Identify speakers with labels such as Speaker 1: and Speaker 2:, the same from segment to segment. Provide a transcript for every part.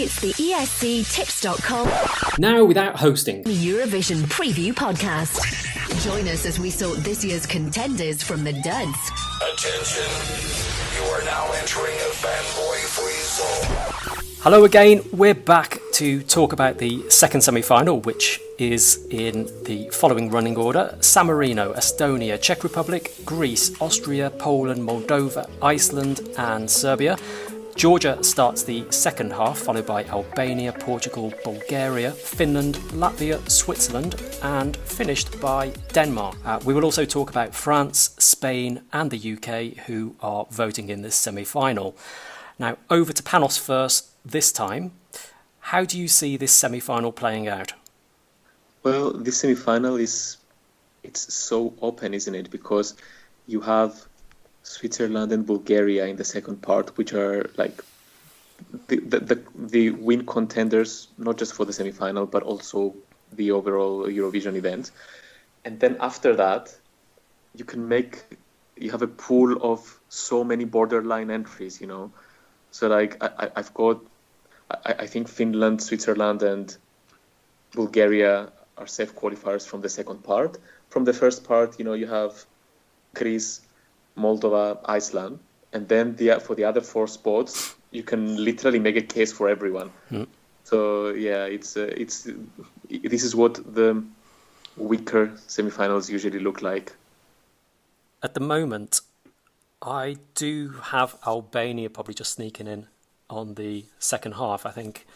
Speaker 1: It's the ESCTips.com
Speaker 2: Now without hosting.
Speaker 1: Eurovision Preview Podcast. Join us as we sort this year's contenders from the duds.
Speaker 3: Attention, you are now entering a fanboy-free zone.
Speaker 2: Hello again, we're back to talk about the second semi-final, which is in the following running order: San Marino, Estonia, Czech Republic, Greece, Austria, Poland, Moldova, Iceland and Serbia. Georgia starts the second half, followed by Albania, Portugal, Bulgaria, Finland, Latvia, Switzerland, and finished by Denmark. We will also talk about France, Spain and the UK, who are voting in this semi-final. Now, over to Panos first this time. How do you see this semi-final playing out?
Speaker 4: Well, this semi-final it's so open, isn't it? Because you have Switzerland and Bulgaria in the second part, which are like the win contenders, not just for the semi-final, but also the overall Eurovision event. And then after that, you have a pool of so many borderline entries, you know. So like I think Finland, Switzerland and Bulgaria are safe qualifiers from the second part. From the first part, you know, you have Greece, Moldova, Iceland, and then for the other four spots, you can literally make a case for everyone. So yeah, this is what the weaker semifinals usually look like.
Speaker 2: At the moment, I do have Albania probably just sneaking in on the second half. I think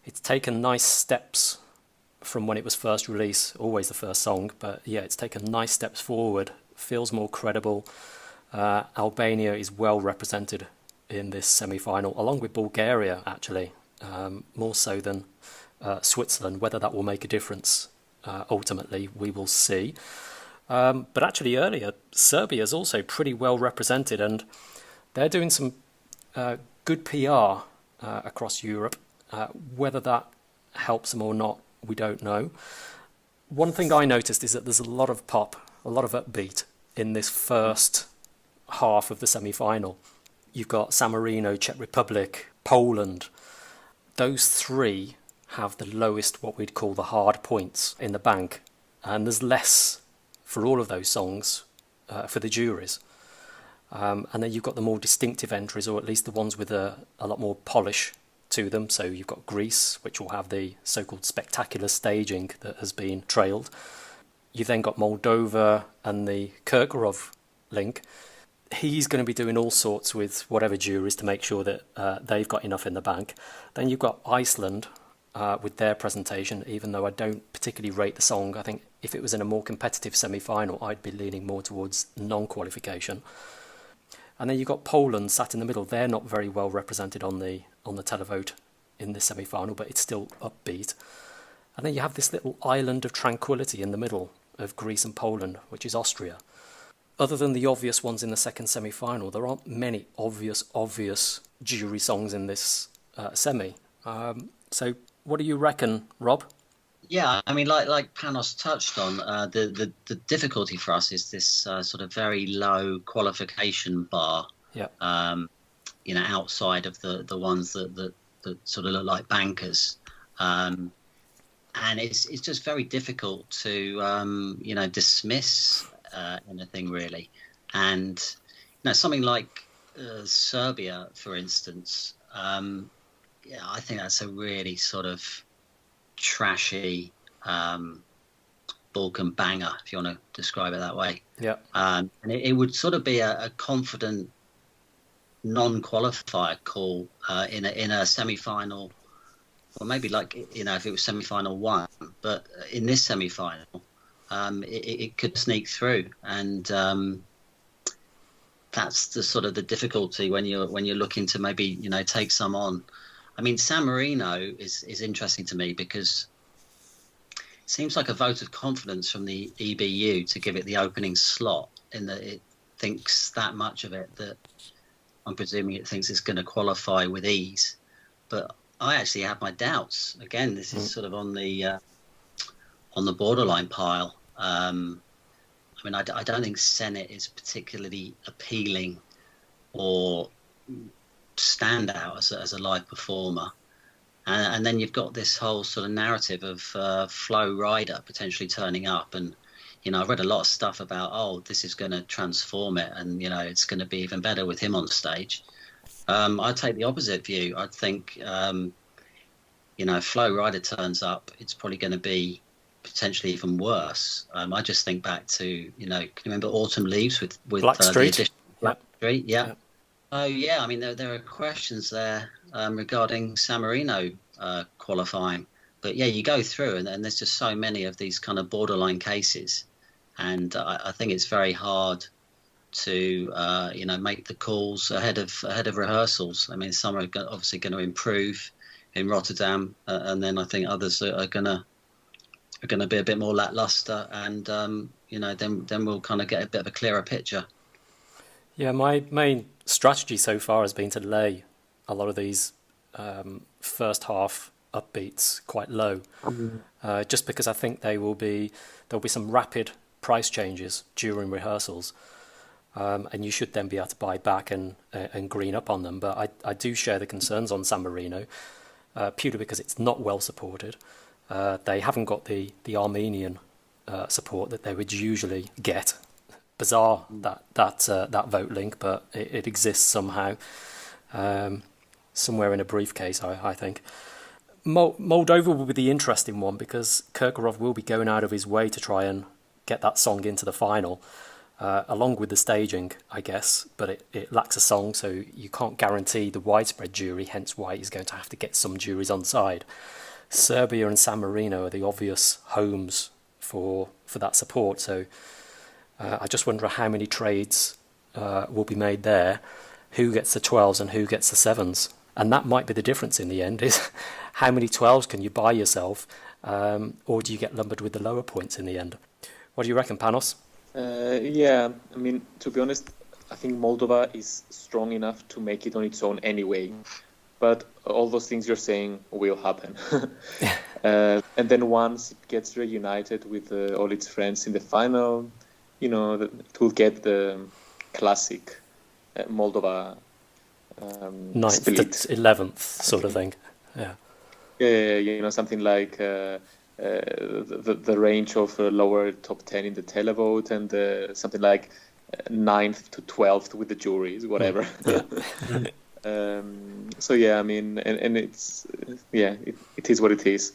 Speaker 2: it's taken nice steps from when it was first released, always the first song, but yeah, it's taken nice steps forward, feels more credible. Albania is well represented in this semi-final, along with Bulgaria, actually, more so than Switzerland. Whether that will make a difference ultimately, we will see. But actually earlier, Serbia is also pretty well represented, and they're doing some good PR across Europe. Whether that helps them or not, we don't know. One thing I noticed is that there's a lot of pop, a lot of upbeat in this first half of the semi-final. You've got San Marino, Czech Republic, Poland. Those three have the lowest, what we'd call the hard points in the bank, and there's less for all of those songs for the juries. And then you've got the more distinctive entries, or at least the ones with a lot more polish to them. So you've got Greece, which will have the so-called spectacular staging that has been trailed. You've then got Moldova and the Kirkorov link. He's going to be doing all sorts with whatever juries to make sure that they've got enough in the bank. Then you've got Iceland with their presentation, even though I don't particularly rate the song. I think if it was in a more competitive semi-final, I'd be leaning more towards non-qualification. And then you've got Poland sat in the middle. They're not very well represented on the televote in this semi-final, but it's still upbeat. And then you have this little island of tranquility in the middle of Greece and Poland, which is Austria. Other than the obvious ones in the second semi-final, there aren't many obvious jury songs in this semi. So what do you reckon, Rob?
Speaker 5: Yeah, I mean, like Panos touched on, the difficulty for us is this sort of very low qualification bar. Yeah. Outside of the ones that sort of look like bankers, and it's just very difficult to dismiss anything really. And something like Serbia, for instance. I think that's a really sort of trashy Balkan banger, if you want to describe it that way. Yeah. And it would sort of be a confident non-qualifier call in a semi-final, or maybe if it was semi-final one, but in this semi-final, it could sneak through, and that's the sort of the difficulty when you're looking to maybe take some on. I mean, San Marino is interesting to me because it seems like a vote of confidence from the EBU to give it the opening slot, in that it thinks that much of it that I'm presuming it thinks it's going to qualify with ease. But I actually have my doubts. Again, this is sort of on the borderline pile. I mean, I don't think Senate is particularly appealing or stand out as a live performer. And then you've got this whole sort of narrative of Flo Rida potentially turning up. And, I've read a lot of stuff about, this is going to transform it. And, it's going to be even better with him on stage. I take the opposite view. I think, if Flo Rida turns up, it's probably going to be potentially even worse. I just think back to, can you remember Autumn Leaves with
Speaker 2: Blackstreet?
Speaker 5: Blackstreet, yeah. Oh, yeah. I mean, there are questions there regarding San Marino qualifying. But, yeah, you go through and there's just so many of these kind of borderline cases. And I think it's very hard to, make the calls ahead of rehearsals. I mean, some are obviously going to improve in Rotterdam. And then I think others are going to be a bit more lackluster. And, then we'll kind of get a bit of a clearer picture.
Speaker 2: Yeah, my main strategy so far has been to lay a lot of these first half upbeats quite low, just because I think there'll be some rapid price changes during rehearsals, and you should then be able to buy back and green up on them. But I do share the concerns on San Marino, purely because it's not well supported. They haven't got the Armenian support that they would usually get. Bizarre that vote link, but it exists somehow, somewhere in a briefcase, I think. Moldova will be the interesting one because Kirkorov will be going out of his way to try and get that song into the final, along with the staging, I guess, but it lacks a song, so you can't guarantee the widespread jury, hence why he's going to have to get some juries on side. Serbia and San Marino are the obvious homes for that support, so I just wonder how many trades will be made there, who gets the 12s and who gets the 7s. And that might be the difference in the end, is how many 12s can you buy yourself, or do you get lumbered with the lower points in the end? What do you reckon, Panos?
Speaker 4: Yeah, I mean, to be honest, I think Moldova is strong enough to make it on its own anyway. But all those things you're saying will happen. And then once it gets reunited with all its friends in the final, it will get the classic Moldova
Speaker 2: 9th
Speaker 4: split.
Speaker 2: to 11th sort of thing. Yeah.
Speaker 4: Yeah, something like the range of lower top 10 in the televote and something like 9th to 12th with the juries, whatever.
Speaker 2: Yeah.
Speaker 4: So yeah, I mean, and it's it is what it is.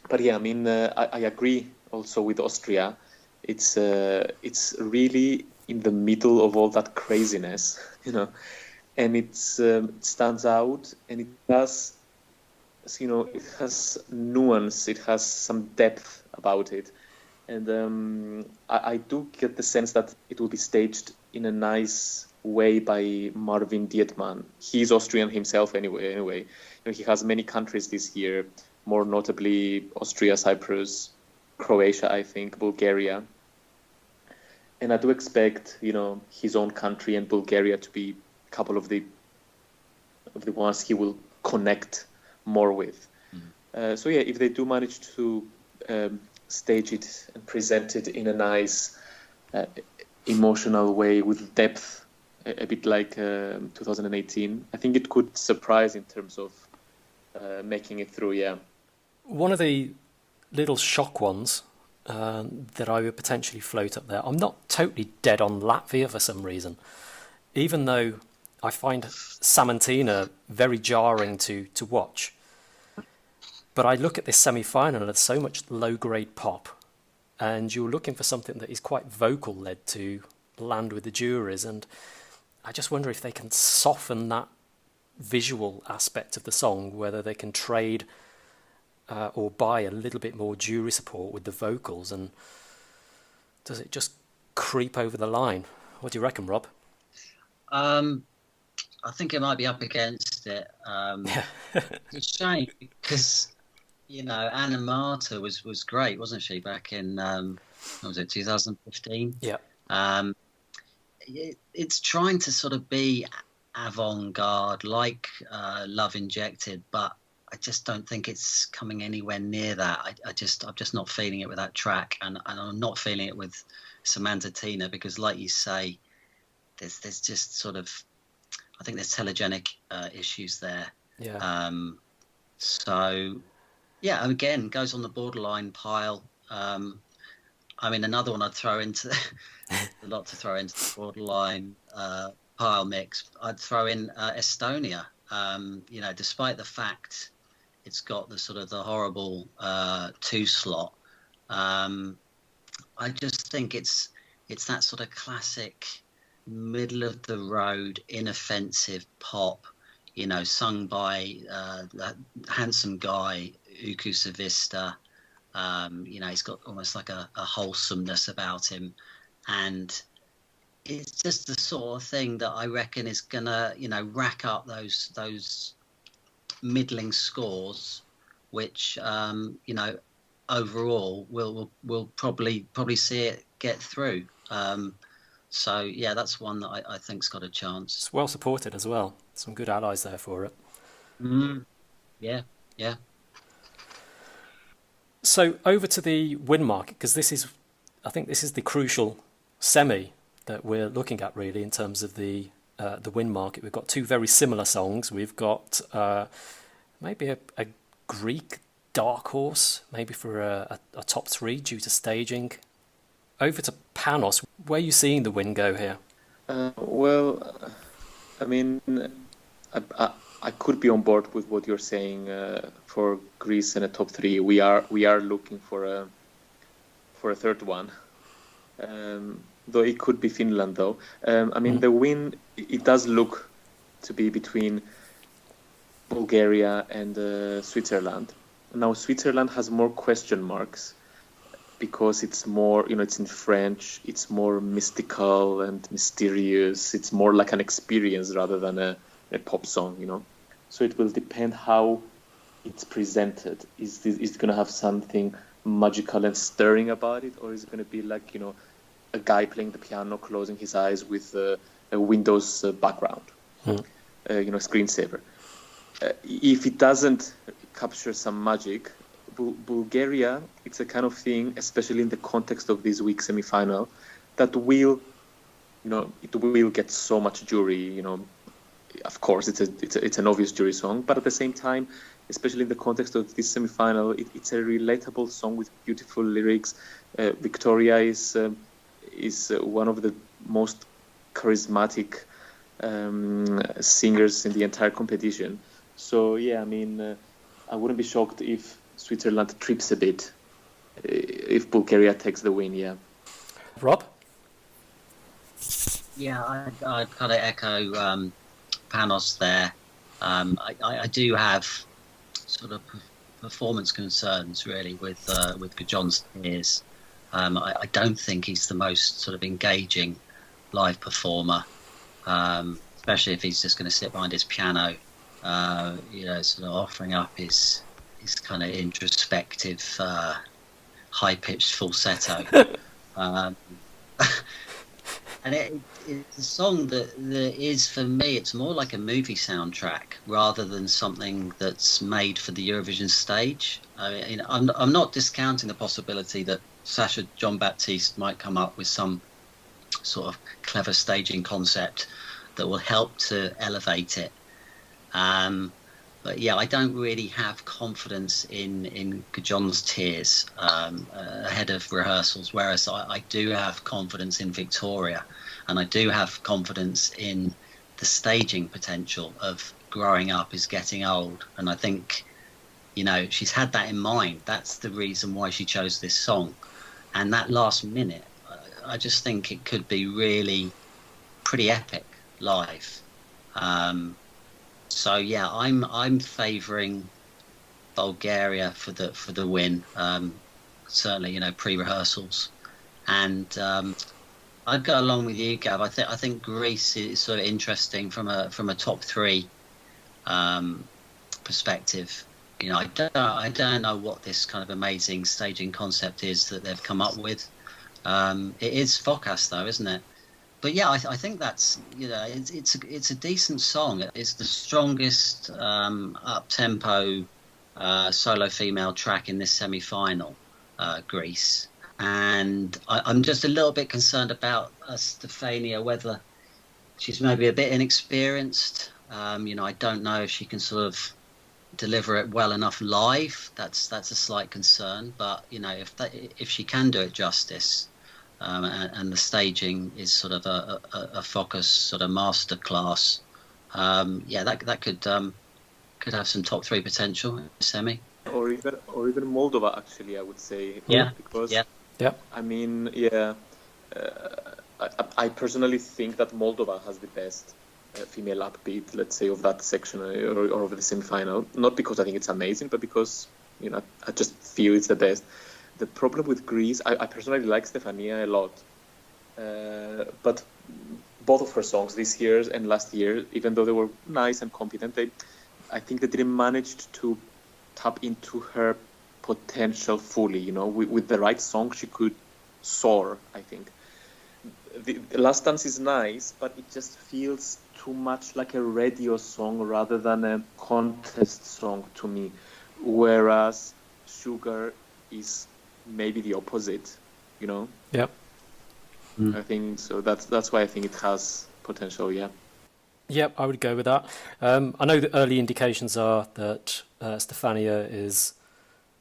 Speaker 4: But yeah, I mean, I agree also with Austria. It's really in the middle of all that craziness, and it stands out, and it does, it has nuance, it has some depth about it, and I do get the sense that it will be staged in a nice way by Marvin Dietmann. He's Austrian himself anyway. He has many countries this year, more notably Austria, Cyprus, Croatia, I think, Bulgaria. And I do expect, his own country and Bulgaria to be a couple of the ones he will connect more with. So yeah, if they do manage to stage it and present it in a nice, emotional way with depth, a bit like 2018, I think it could surprise in terms of making it through, yeah.
Speaker 2: One of the little shock ones that I would potentially float up there, I'm not totally dead on Latvia for some reason, even though I find Samantina very jarring to watch. But I look at this semi-final and there's so much low-grade pop, and you're looking for something that is quite vocal-led to land with the juries, and I just wonder if they can soften that visual aspect of the song, whether they can trade or buy a little bit more jury support with the vocals, and does it just creep over the line? What do you reckon, Rob?
Speaker 5: I think it might be up against it. It's a shame because, Anna Marta was great, wasn't she, back in, what was it, 2015?
Speaker 2: Yeah.
Speaker 5: It's trying to sort of be avant-garde, like Love Injected, but I just don't think it's coming anywhere near that. I'm just not feeling it with that track, and I'm not feeling it with Samantha Tina, because, like you say, there's just sort of, I think there's telegenic issues there.
Speaker 2: Yeah.
Speaker 5: So yeah, again, goes on the borderline pile. I mean, another one I'd throw into a lot to throw into the borderline pile mix. I'd throw in Estonia. Despite the fact it's got the sort of the horrible 2 slot, I just think it's that sort of classic middle of the road, inoffensive pop. Sung by that handsome guy Uku Savista. He's got almost like a wholesomeness about him, and it's just the sort of thing that I reckon is gonna, rack up those middling scores, which overall we'll probably see it get through. So yeah, that's one that I think's got a chance.
Speaker 2: It's well supported as well. Some good allies there for it.
Speaker 5: Yeah.
Speaker 2: So over to the win market, because I think this is the crucial semi that we're looking at really in terms of the win market. We've got 2 very similar songs. We've got maybe a Greek dark horse, maybe for a top 3 due to staging. Over to Panos, where are you seeing the win go here?
Speaker 4: I mean, I could be on board with what you're saying for Greece and a top 3. We are looking for a third one, though it could be Finland. Though the win, it does look to be between Bulgaria and Switzerland. Now Switzerland has more question marks because it's more, it's in French. It's more mystical and mysterious. It's more like an experience rather than a pop song, So it will depend how it's presented. Is it going to have something magical and stirring about it, or is it going to be like, a guy playing the piano, closing his eyes with a Windows background, screensaver? If it doesn't capture some magic, Bulgaria, it's a kind of thing, especially in the context of this week's semi-final, that will, it will get so much jury, Of course, it's an obvious jury song, but at the same time, especially in the context of this semi-final, it's a relatable song with beautiful lyrics. Victoria is one of the most charismatic singers in the entire competition. So yeah, I wouldn't be shocked if Switzerland trips a bit if Bulgaria takes the win. Yeah.
Speaker 2: Rob?
Speaker 5: Yeah, I'd kind of echo Panos there. I do have sort of performance concerns really with John's Tears. I don't think he's the most sort of engaging live performer, especially if he's just going to sit behind his piano, sort of offering up his kind of introspective, high-pitched falsetto. And it's a song that is, for me, it's more like a movie soundtrack rather than something that's made for the Eurovision stage. I'm not discounting the possibility that Sacha Jean-Baptiste might come up with some sort of clever staging concept that will help to elevate it. But yeah, I don't really have confidence in John's Tears ahead of rehearsals, whereas I do have confidence in Victoria, and I do have confidence in the staging potential of Growing Up is Getting Old. And I think, she's had that in mind. That's the reason why she chose this song. And that last minute, I just think it could be really pretty epic live. So yeah, I'm favouring Bulgaria for the win. Certainly, pre-rehearsals, and I'd go along with you, Gav. I think Greece is sort of interesting from a top 3 perspective. I don't know what this kind of amazing staging concept is that they've come up with. It is Fokas though, isn't it? But yeah, I think that's, it's a decent song. It's the strongest up-tempo solo female track in this semi-final, Greece. And I'm just a little bit concerned about Stefania, whether she's maybe a bit inexperienced. I don't know if she can sort of deliver it well enough live. That's a slight concern. But if she can do it justice, and the staging is sort of a focus sort of masterclass, that could have some top three potential in the semi.
Speaker 4: Or even Moldova, actually, I would say.
Speaker 5: Yeah.
Speaker 4: Because
Speaker 2: Yeah.
Speaker 4: I mean, I personally think that Moldova has the best female upbeat, let's say, of that section or of the semi-final. Not because I think it's amazing, but because I just feel it's the best. The problem with Greece, I personally like Stefania a lot, but both of her songs this year and last year, even though they were nice and competent, I think they didn't manage to tap into her potential fully. With the right song, she could soar, I think. The Last Dance is nice, but it just feels too much like a radio song rather than a contest song to me. Whereas Sugar is maybe the opposite,
Speaker 2: Yep.
Speaker 4: I think so. That's why I think it has potential. Yeah.
Speaker 2: Yep, I would go with that. I know the early indications are that Stefania is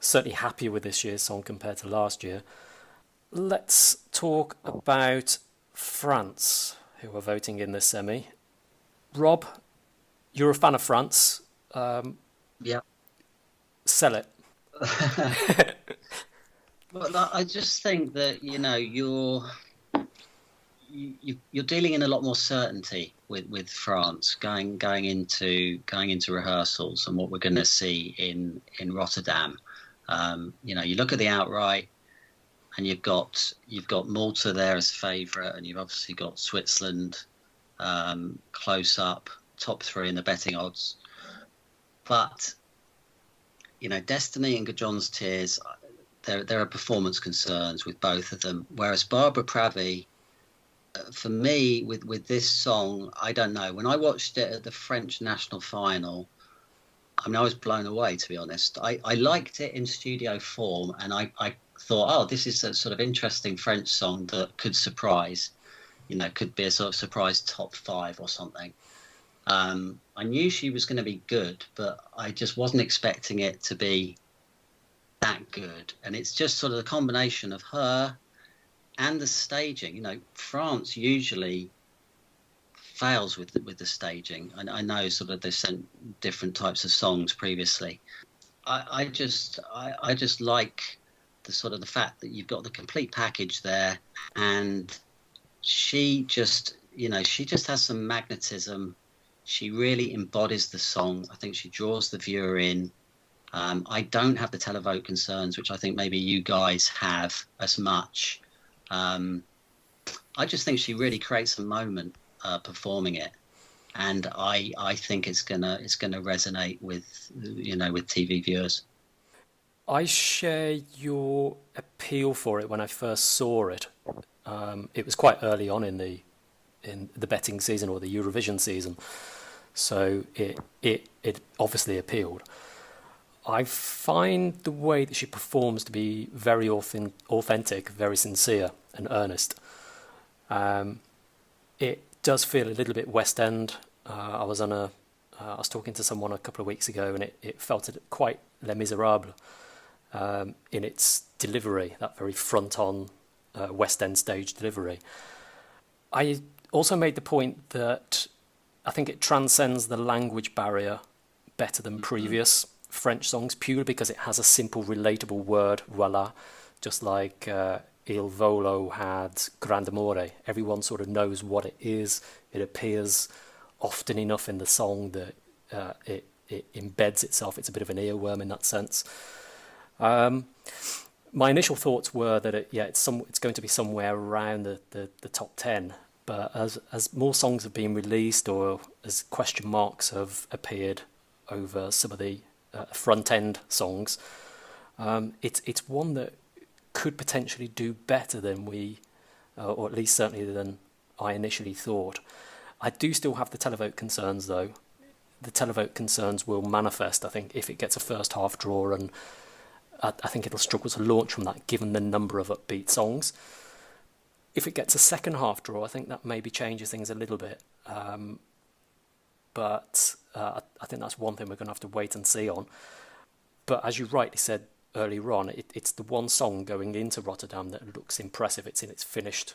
Speaker 2: certainly happier with this year's song compared to last year. Let's talk about France, who are voting in this semi. Rob, you're a fan of France.
Speaker 5: Yeah.
Speaker 2: Sell it.
Speaker 5: Well, I just think that you're dealing in a lot more certainty with France going into rehearsals and what we're going to see in Rotterdam. You look at the outright, and you've got Malta there as favourite, and you've obviously got Switzerland close up, top three in the betting odds. But Destiny and Gudjon's Tears, there are performance concerns with both of them. Whereas Barbara Pravi, for me, with this song, I don't know. When I watched it at the French national final, I was blown away, to be honest. I liked it in studio form, and I thought, this is a sort of interesting French song that could surprise, could be a sort of surprise top 5 or something. I knew she was going to be good, but I just wasn't expecting it to be that good. And it's just sort of the combination of her and the staging. France usually fails with the staging. I know sort of they've sent different types of songs previously. I just like the sort of the fact that you've got the complete package there, and she just has some magnetism. She really embodies the song. I think she draws the viewer in. I don't have the televote concerns, which I think maybe you guys have as much. I just think she really creates a moment performing it, and I think it's gonna resonate with with TV viewers.
Speaker 2: I share your appeal for it when I first saw it. It was quite early on in the betting season or the Eurovision season, so it obviously appealed. I find the way that she performs to be very authentic, very sincere and earnest. It does feel a little bit West End. I was talking to someone a couple of weeks ago, and it felt quite Les Miserables in its delivery, that very front-on West End stage delivery. I also made the point that I think it transcends the language barrier better than previous French songs, purely because it has a simple, relatable word, voila, just like Il Volo had Grand Amore. Everyone sort of knows what it is. It appears often enough in the song that it embeds itself. It's a bit of an earworm in that sense. My initial thoughts were that it's going to be somewhere around the top 10. But as more songs have been released, or as question marks have appeared over some of the front end songs, it's one that could potentially do better than or at least certainly than I initially thought. I do still have the televote concerns, though. The televote concerns will manifest, I think, if it gets a first half draw, and I think it'll struggle to launch from that given the number of upbeat songs. If it gets a second half draw, I think that maybe changes things a little bit. But I think that's one thing we're going to have to wait and see on. But as you rightly said earlier on, it's the one song going into Rotterdam that looks impressive. It's in its finished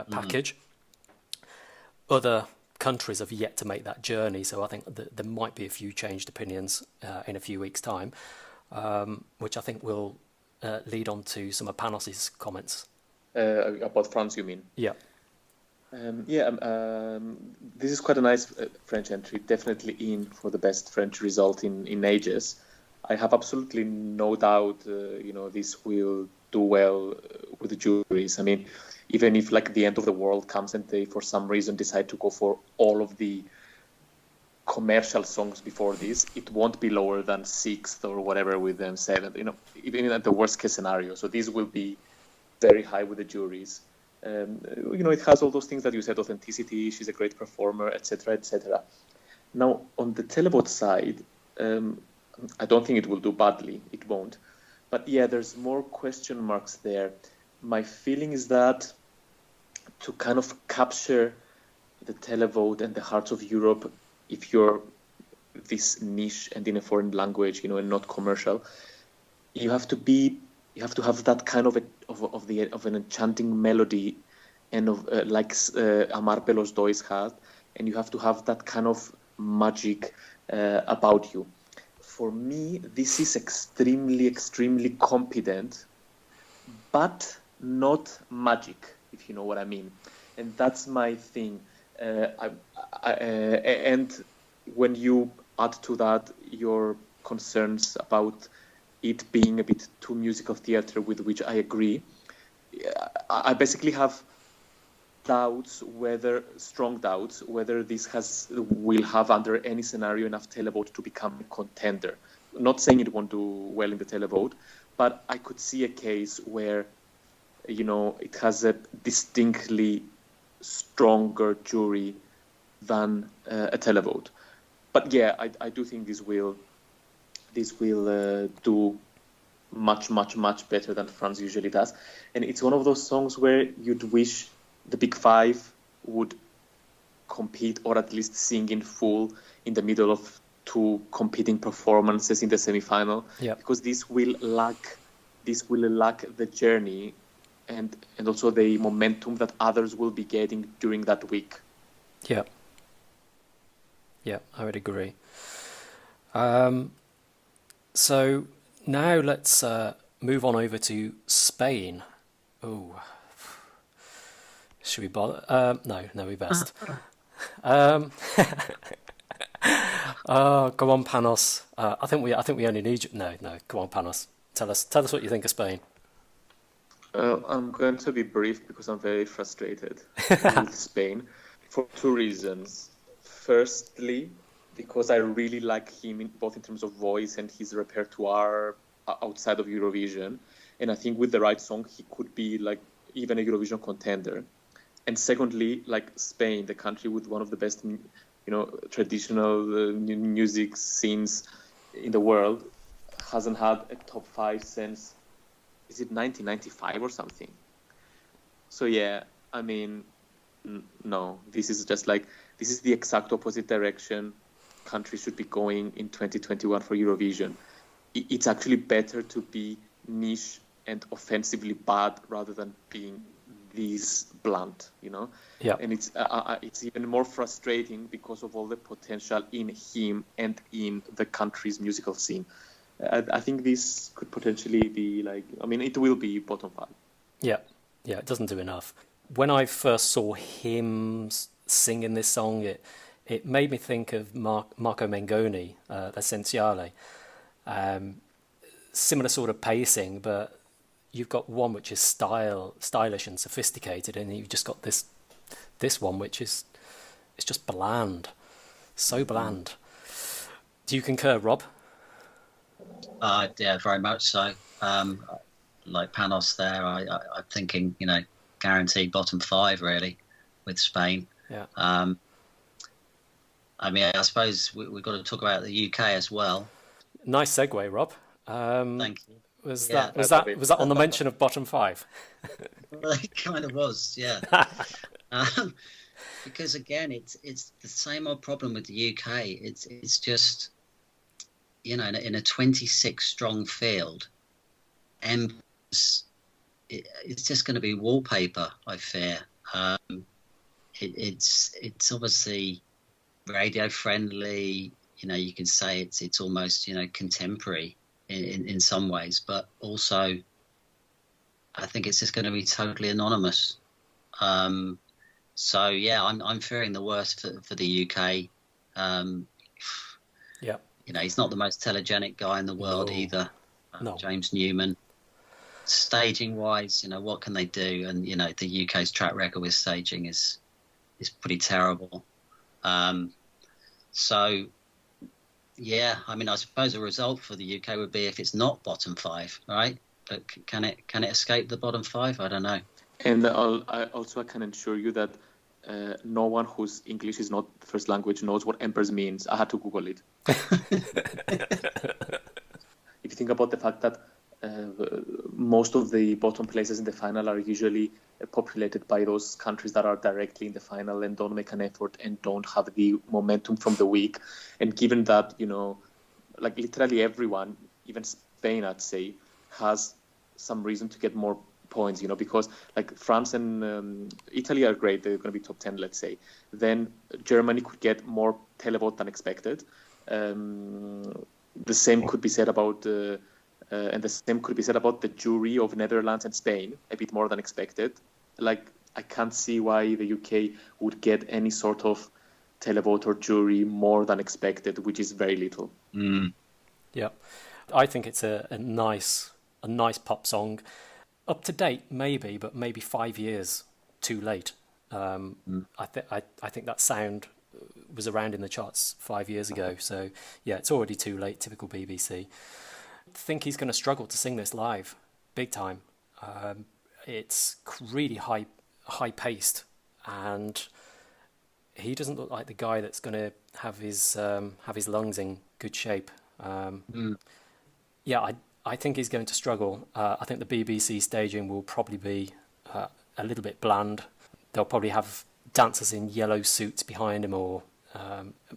Speaker 2: package. Other countries have yet to make that journey, so I think there might be a few changed opinions in a few weeks' time, which I think will lead on to some of Panos's comments.
Speaker 4: About France, you mean?
Speaker 2: Yeah.
Speaker 4: This is quite a nice French entry, definitely in for the best French result in ages. I have absolutely no doubt, this will do well with the juries. I mean, even if like the end of the world comes and they, for some reason, decide to go for all of the commercial songs before this, it won't be lower than 6th or whatever with them 7th. Even at the worst case scenario. So this will be very high with the juries. It has all those things that you said: authenticity. She's a great performer, etc., etc. Now, on the televote side, I don't think it will do badly. It won't. But yeah, there's more question marks there. My feeling is that to kind of capture the televote and the hearts of Europe, if you're this niche and in a foreign language, and not commercial, you have to have that kind of an enchanting melody, and of like Amar Pelos Dois had, and you have to have that kind of magic about you. For me, this is extremely, extremely competent, but not magic, if you know what I mean. And that's my thing. And when you add to that your concerns about it being a bit too musical theater, with which I agree, I basically have strong doubts whether this will have under any scenario enough televote to become a contender. Not saying it won't do well in the televote, but I could see a case where it has a distinctly stronger jury than a televote. But yeah, I do think this will do much, much, much better than France usually does. And it's one of those songs where you'd wish the Big Five would compete, or at least sing in full in the middle of two competing performances in the semi-final.
Speaker 2: Yeah.
Speaker 4: Because this will lack the journey and also the momentum that others will be getting during that week.
Speaker 2: Yeah. Yeah, I would agree. So now let's move on over to Spain. Oh, should we bother? No, we best. Oh, go on, Panos. I think we only need you. No, come on, Panos. Tell us what you think of Spain.
Speaker 4: I'm going to be brief because I'm very frustrated with Spain for two reasons. Firstly, because I really like him both in terms of voice and his repertoire outside of Eurovision, and I think with the right song he could be like even a Eurovision contender. And secondly, like Spain, the country with one of the best, traditional music scenes in the world, hasn't had a top 5 since, is it 1995 or something? So yeah, I mean, no, this is the exact opposite direction countries should be going in 2021 for Eurovision. It's actually better to be niche and offensively bad rather than being this blunt,
Speaker 2: Yeah.
Speaker 4: And it's even more frustrating because of all the potential in him and in the country's musical scene. I think this could potentially be it will be bottom 5.
Speaker 2: Yeah, it doesn't do enough. When I first saw him singing this song, it made me think of Marco Mengoni, L'Essenziale. Similar sort of pacing, but you've got one which is stylish and sophisticated, and you've just got this one which is just bland, so bland. Do you concur, Rob?
Speaker 5: Yeah, very much so. Like Panos there, I'm thinking, guaranteed bottom 5 really with Spain.
Speaker 2: Yeah.
Speaker 5: I mean, I suppose we've got to talk about the UK as well.
Speaker 2: Nice segue, Rob.
Speaker 5: Thank you.
Speaker 2: Was that on the mention of bottom 5?
Speaker 5: Well, it kind of was, yeah. Because again, it's the same old problem with the UK. It's just, you know, in a 26 strong field, it's just going to be wallpaper, I fear. It's obviously radio friendly. You know, you can say it's almost, you know, contemporary in some ways, but also I think it's just going to be totally anonymous. So yeah, I'm fearing the worst for the UK.
Speaker 2: Yeah,
Speaker 5: you know, he's not the most telegenic guy in the world either.
Speaker 2: No.
Speaker 5: James Newman. Staging wise, you know, what can they do? And you know, the UK's track record with staging is pretty terrible. So yeah, I mean, I suppose a result for the UK would be if it's not bottom five, right? But can it escape the bottom five? I don't know.
Speaker 4: And I can assure you that no one whose English is not first language knows what Emperors means. I had to Google it. If you think about the fact that most of the bottom places in the final are usually populated by those countries that are directly in the final and don't make an effort and don't have the momentum from the week. And given that, you know, like literally everyone, even Spain, I'd say, has some reason to get more points, you know, because like France and Italy are great. They're going to be top 10, let's say. Then Germany could get more televote than expected. The same could be said about and the same could be said about the jury of Netherlands and Spain, a bit more than expected. Like, I can't see why the UK would get any sort of televote or jury more than expected, which is very little.
Speaker 2: Yeah, I think it's a nice pop song. Up to date, maybe, but maybe 5 years too late. I think that sound was around in the charts 5 years ago. So yeah, it's already too late. Typical BBC. I think he's going to struggle to sing this live, big time. It's really high paced, and he doesn't look like the guy that's going to have his lungs in good shape. Yeah, I think he's going to struggle. I think the BBC staging will probably be a little bit bland. They'll probably have dancers in yellow suits behind him, or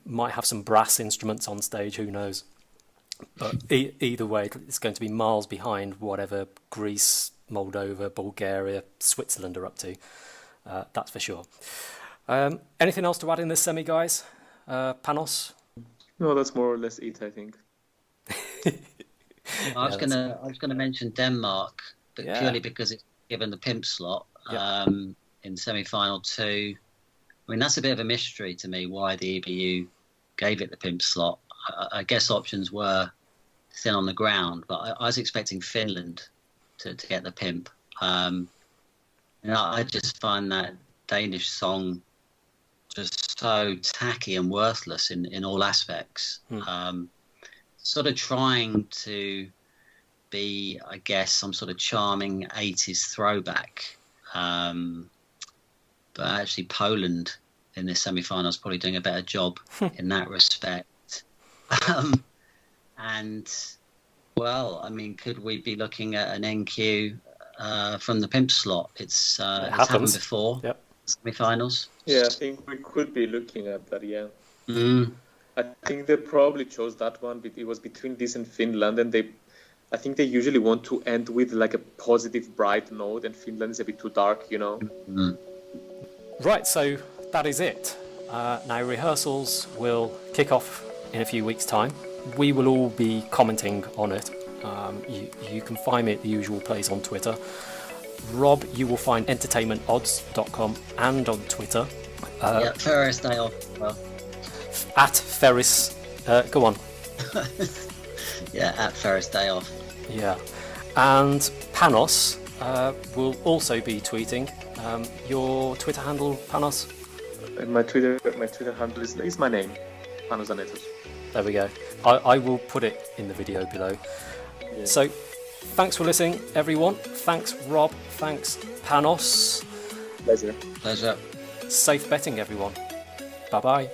Speaker 2: might have some brass instruments on stage, who knows. But either way, it's going to be miles behind whatever Greece, Moldova, Bulgaria, Switzerland are up to. That's for sure. Anything else to add in this semi, guys? Panos?
Speaker 4: No, that's more or less it, I think.
Speaker 5: I was gonna mention Denmark, but purely because it's given the pimp slot in semi-final 2. I mean, that's a bit of a mystery to me why the EBU gave it the pimp slot. I guess options were thin on the ground, but I was expecting Finland to get the pimp. And I just find that Danish song just so tacky and worthless in all aspects. Sort of trying to be, I guess, some sort of charming 80s throwback. But actually Poland in this semi-final is probably doing a better job in that respect. And, well, I mean, could we be looking at an NQ from the pimp slot? It's happened before, semi-finals.
Speaker 4: Yeah, I think we could be looking at that, yeah. I think they probably chose that one. It was between this and Finland, and I think they usually want to end with like a positive, bright note, and Finland is a bit too dark, you know.
Speaker 2: Right, so that is it. Now rehearsals will kick off in a few weeks' time. We will all be commenting on it. You can find me at the usual place on Twitter. Rob, you will find entertainmentodds.com and on Twitter.
Speaker 5: Ferris Day off. Well.
Speaker 2: At Ferris, go on.
Speaker 5: At Ferris Day off.
Speaker 2: Yeah, and Panos will also be tweeting. Your Twitter handle, Panos?
Speaker 4: My Twitter handle is my name, Panos Anetos.
Speaker 2: There we go. I will put it in the video below. Yeah. So, thanks for listening, everyone. Thanks, Rob. Thanks, Panos.
Speaker 4: Pleasure.
Speaker 5: Pleasure.
Speaker 2: Safe betting, everyone. Bye-bye.